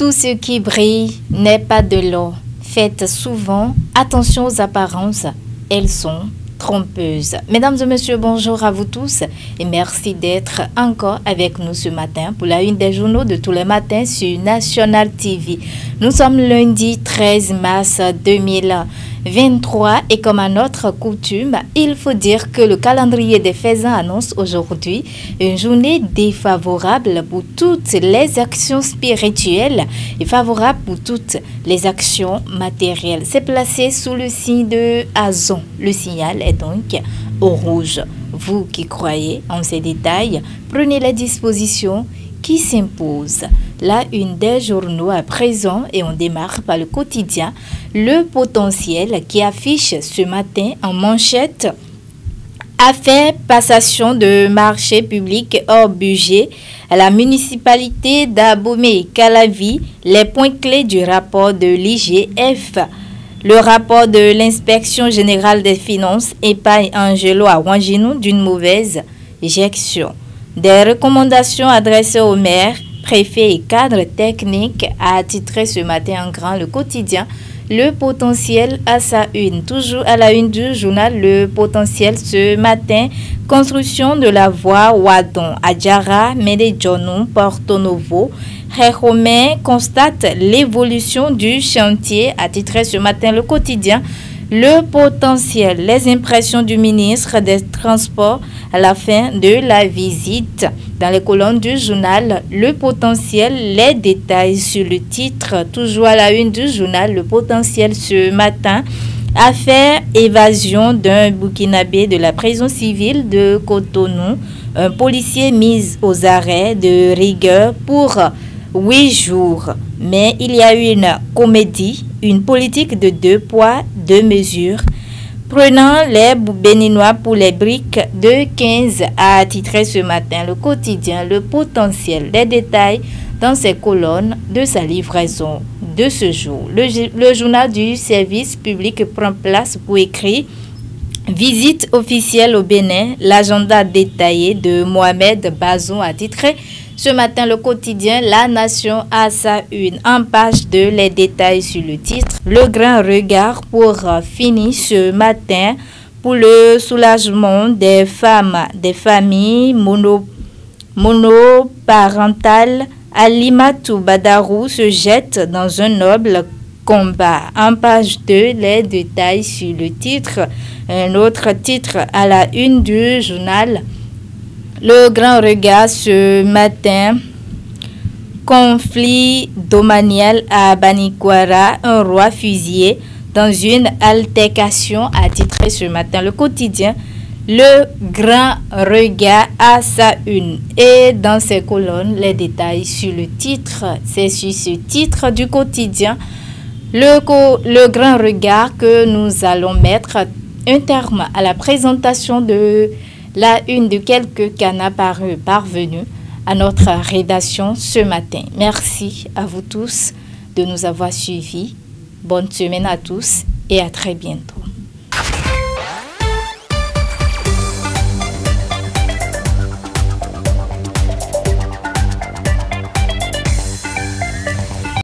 Tout ce qui brille n'est pas de l'or. Faites souvent attention aux apparences, elles sont trompeuses. Mesdames et messieurs, bonjour à vous tous et merci d'être encore avec nous ce matin pour la une des journaux de tous les matins sur National TV. Nous sommes lundi 13 mars 2023 et comme à notre coutume, il faut dire que le calendrier des faisans annonce aujourd'hui une journée défavorable pour toutes les actions spirituelles et favorable pour toutes les actions matérielles. C'est placé sous le signe de Azon. Le signal est donc au rouge. Vous qui croyez en ces détails, prenez les dispositions qui s'imposent. La une des journaux à présent et on démarre par le quotidien Le Potentiel qui affiche ce matin en manchette: affaire passation de marché public hors budget à la municipalité d'Abomey-Calavi, les points clés du rapport de l'IGF. Le rapport de l'inspection générale des finances épargne Angelo à Wanginou d'une mauvaise gestion. Des recommandations adressées aux maires, préfets et cadres techniques a attitré ce matin en grand le quotidien Le Potentiel à sa une. Toujours à la une du journal Le Potentiel ce matin, construction de la voie Wadon à Djara, Médéjonou, Porto Novo. Romain constate l'évolution du chantier, attitré ce matin le quotidien Le Potentiel. Les impressions du ministre des Transports à la fin de la visite. Dans les colonnes du journal Le Potentiel, les détails sur le titre, toujours à la une du journal Le Potentiel ce matin. Affaire évasion d'un Burkinabé de la prison civile de Cotonou. Un policier mis aux arrêts de rigueur pour 8 jours. Mais il y a une comédie, une politique de 2 poids, 2 mesures. Prenant les Béninois pour les briques de 15 a attitré ce matin le quotidien Le Potentiel. Les détails dans ces colonnes de sa livraison de ce jour. Le journal du service public prend place pour écrire: visite officielle au Bénin, l'agenda détaillé de Mohamed Bazoum a titré ce matin le quotidien La Nation à sa une. En page 2, les détails sur le titre. Le grand regard pour finir ce matin pour le soulagement des femmes, des familles monoparentales. Alimatou Badarou se jette dans un noble combat. En page 2, les détails sur le titre. Un autre titre à la une du journal Le Grand Regard ce matin: conflit domanial à Banikwara, un roi fusillé dans une altercation, a titré ce matin le quotidien Le Grand Regard à sa une. Et dans ces colonnes, les détails sur le titre. C'est sur ce titre du quotidien Le Grand Regard que nous allons mettre un terme à la présentation de la une de quelques canaux parvenus à notre rédaction ce matin. Merci à vous tous de nous avoir suivis. Bonne semaine à tous et à très bientôt.